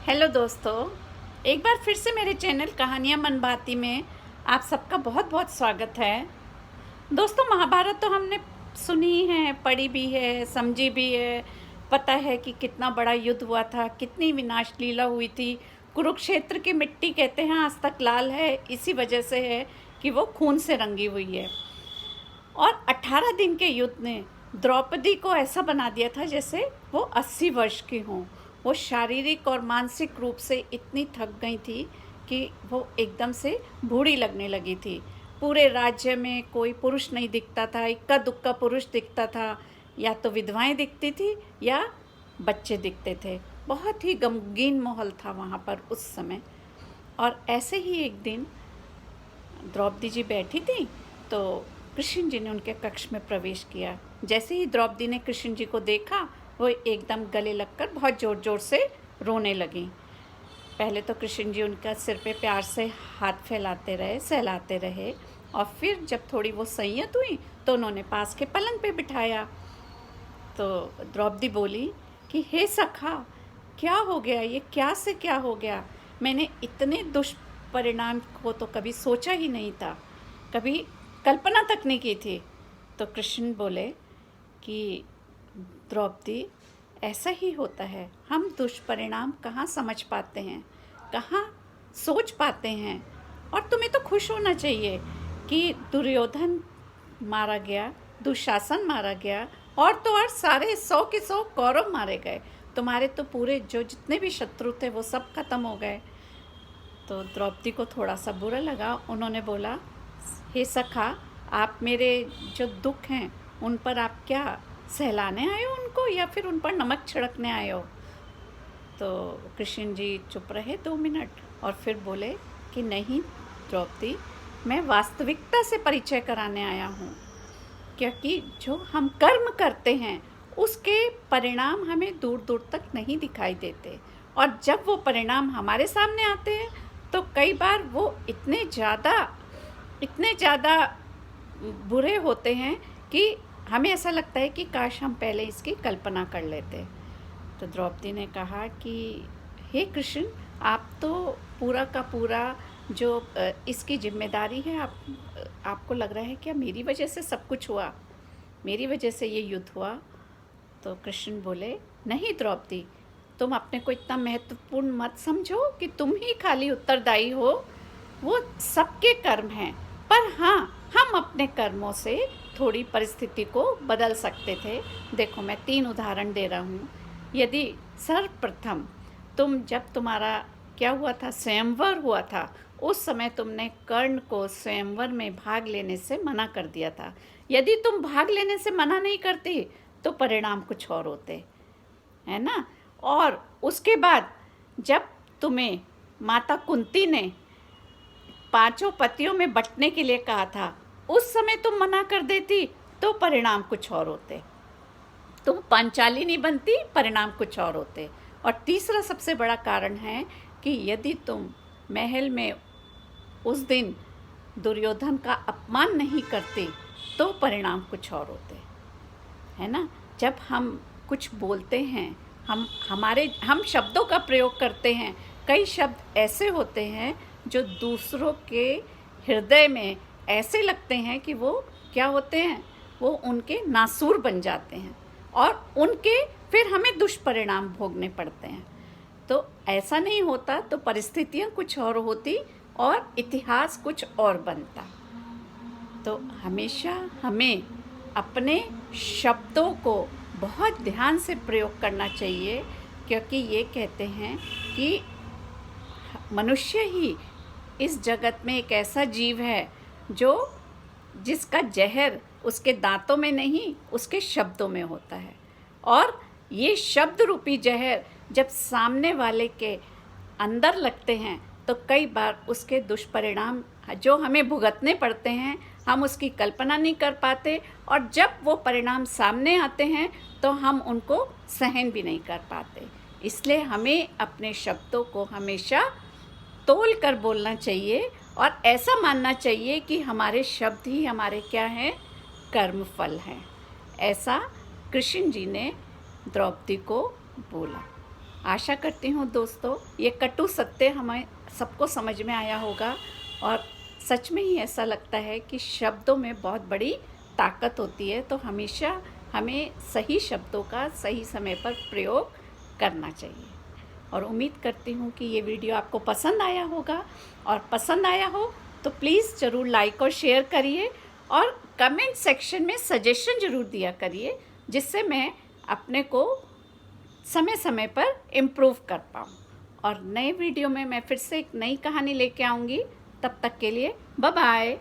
Hello दोस्तों, एक बार फिर से मेरे चैनल कहानियाँ मनभाती में आप सबका बहुत बहुत स्वागत है। दोस्तों, महाभारत तो हमने सुनी है, पढ़ी भी है, समझी भी है। पता है कि कितना बड़ा युद्ध हुआ था, कितनी विनाश लीला हुई थी। कुरुक्षेत्र की मिट्टी कहते हैं आज तक लाल है, इसी वजह से है कि वो खून से रंगी हुई है। और 18 दिन के युद्ध ने द्रौपदी को ऐसा बना दिया था जैसे वो 80 वर्ष की हों। वो शारीरिक और मानसिक रूप से इतनी थक गई थी कि वो एकदम से बूढ़ी लगने लगी थी। पूरे राज्य में कोई पुरुष नहीं दिखता था, इक्का दुक्का पुरुष दिखता था, या तो विधवाएं दिखती थी या बच्चे दिखते थे। बहुत ही गमगीन माहौल था वहाँ पर उस समय। और ऐसे ही एक दिन द्रौपदी जी बैठी थी तो कृष्ण जी ने उनके कक्ष में प्रवेश किया। जैसे ही द्रौपदी ने कृष्ण जी को देखा, वो एकदम गले लगकर बहुत ज़ोर ज़ोर से रोने लगी। पहले तो कृष्ण जी उनका सिर पे प्यार से हाथ फैलाते रहे, सहलाते रहे, और फिर जब थोड़ी वो संयत हुई तो उन्होंने पास के पलंग पे बिठाया। तो द्रौपदी बोली कि हे सखा, क्या हो गया, ये क्या से क्या हो गया। मैंने इतने दुष्परिणाम को तो कभी सोचा ही नहीं था, कभी कल्पना तक नहीं की थी। तो कृष्ण बोले कि द्रौपदी, ऐसा ही होता है, हम दुष्परिणाम कहाँ समझ पाते हैं, कहाँ सोच पाते हैं। और तुम्हें तो खुश होना चाहिए कि दुर्योधन मारा गया, दुशासन मारा गया, और तो और सारे 100 के 100 कौरव मारे गए। तुम्हारे तो पूरे जो जितने भी शत्रु थे वो सब खत्म हो गए। तो द्रौपदी को थोड़ा सा बुरा लगा। उन्होंने बोला, हे सखा, आप मेरे जो दुख हैं उन पर आप क्या सहलाने आए हो उनको, या फिर उन पर नमक छिड़कने आए हो। तो कृष्ण जी चुप रहे 2 मिनट और फिर बोले कि नहीं द्रौपदी, मैं वास्तविकता से परिचय कराने आया हूँ। क्योंकि जो हम कर्म करते हैं उसके परिणाम हमें दूर दूर तक नहीं दिखाई देते, और जब वो परिणाम हमारे सामने आते हैं तो कई बार वो इतने ज़्यादा बुरे होते हैं कि हमें ऐसा लगता है कि काश हम पहले इसकी कल्पना कर लेते। तो द्रौपदी ने कहा कि हे कृष्ण, आप तो पूरा का पूरा जो इसकी जिम्मेदारी है, आपको लग रहा है क्या मेरी वजह से सब कुछ हुआ, मेरी वजह से ये युद्ध हुआ। तो कृष्ण बोले, नहीं द्रौपदी, तुम अपने को इतना महत्वपूर्ण मत समझो कि तुम ही खाली उत्तरदायी हो। वो सबके कर्म हैं, पर हाँ, हम अपने कर्मों से थोड़ी परिस्थिति को बदल सकते थे। देखो, मैं 3 उदाहरण दे रहा हूँ। यदि सर्वप्रथम जब तुम्हारा क्या हुआ था, स्वयंवर हुआ था, उस समय तुमने कर्ण को स्वयंवर में भाग लेने से मना कर दिया था। यदि तुम भाग लेने से मना नहीं करती तो परिणाम कुछ और होते, है ना। और उसके बाद जब तुम्हें माता कुंती ने 5 पतियों में बंटने के लिए कहा था, उस समय तुम मना कर देती तो परिणाम कुछ और होते। तुम पांचाली नहीं बनती, परिणाम कुछ और होते। और तीसरा सबसे बड़ा कारण है कि यदि तुम महल में उस दिन दुर्योधन का अपमान नहीं करते तो परिणाम कुछ और होते, है ना। जब हम कुछ बोलते हैं, हम शब्दों का प्रयोग करते हैं। कई शब्द ऐसे होते हैं जो दूसरों के हृदय में ऐसे लगते हैं कि वो क्या होते हैं, वो उनके नासूर बन जाते हैं, और उनके फिर हमें दुष्परिणाम भोगने पड़ते हैं। तो ऐसा नहीं होता तो परिस्थितियाँ कुछ और होती और इतिहास कुछ और बनता। तो हमेशा हमें अपने शब्दों को बहुत ध्यान से प्रयोग करना चाहिए, क्योंकि ये कहते हैं कि मनुष्य ही इस जगत में एक ऐसा जीव है जिसका जहर उसके दांतों में नहीं, उसके शब्दों में होता है। और ये शब्द रूपी जहर जब सामने वाले के अंदर लगते हैं तो कई बार उसके दुष्परिणाम जो हमें भुगतने पड़ते हैं, हम उसकी कल्पना नहीं कर पाते, और जब वो परिणाम सामने आते हैं तो हम उनको सहन भी नहीं कर पाते। इसलिए हमें अपने शब्दों को हमेशा तोल कर बोलना चाहिए, और ऐसा मानना चाहिए कि हमारे शब्द ही हमारे क्या हैं, कर्मफल हैं। ऐसा कृष्ण जी ने द्रौपदी को बोला। आशा करती हूँ दोस्तों ये कटु सत्य हमें सबको समझ में आया होगा और सच में ही ऐसा लगता है कि शब्दों में बहुत बड़ी ताकत होती है, तो हमेशा हमें सही शब्दों का सही समय पर प्रयोग करना चाहिए। और उम्मीद करती हूँ कि ये वीडियो आपको पसंद आया होगा, और पसंद आया हो तो प्लीज़ ज़रूर लाइक और शेयर करिए और कमेंट सेक्शन में सजेशन ज़रूर दिया करिए, जिससे मैं अपने को समय समय पर इम्प्रूव कर पाऊँ। और नए वीडियो में मैं फिर से एक नई कहानी लेके आऊँगी। तब तक के लिए बाय बाय।